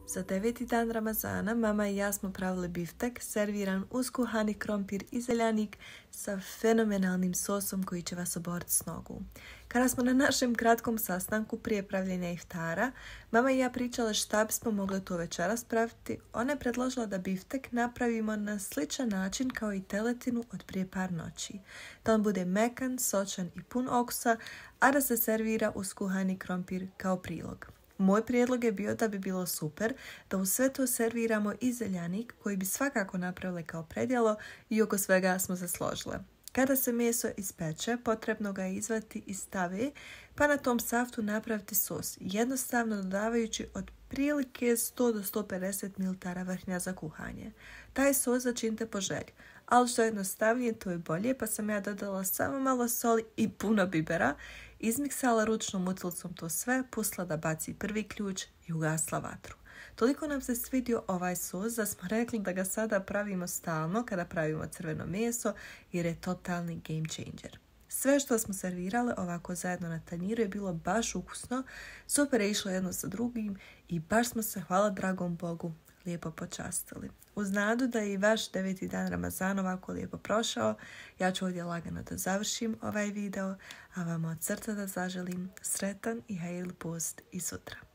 Za 9. dan Ramazana mama i ja smo pravili biftek serviran uz kuhani krompir i zeljanik sa fenomenalnim sosom koji će vas oboriti s nogu. Kada smo na našem kratkom sastanku prije pravljenja iftara, mama i ja pričale šta bismo mogli tu večeras praviti, ona je predložila da biftek napravimo na sličan način kao i teletinu od prije par noći. Da on bude mekan, sočan i pun okusa, a da se servira uz kuhani krompir kao prilog. Moj prijedlog je bio da bi bilo super da uz sve to serviramo i zeljanik koji bi svakako napravili kao predjelo i oko svega smo se složile. Kada se meso ispeče, potrebno ga je izvati iz tave pa na tom saftu napraviti sos, jednostavno dodavajući otprilike 100 do 150 ml vrhnja za kuhanje. Taj sos začinite po želji, ali što je jednostavnije to je bolje, pa sam ja dodala samo malo soli i puno bibera, izmiksala ručnom utilicom to sve, pustila da baci prvi ključ i ugasla vatru. Toliko nam se svidio ovaj sos da smo rekli da ga sada pravimo stalno kada pravimo crveno meso jer je totalni game changer. Sve što smo servirale ovako zajedno na tanjiru je bilo baš ukusno, super je išlo jedno sa drugim i baš smo se, hvala dragom Bogu, lijepo počastili. Uz nadu da je i vaš 9. dan Ramazana ovako lijepo prošao, ja ću ovdje lagano da završim ovaj video, a vama od srca da zaželim sretan i hajl post i sutra.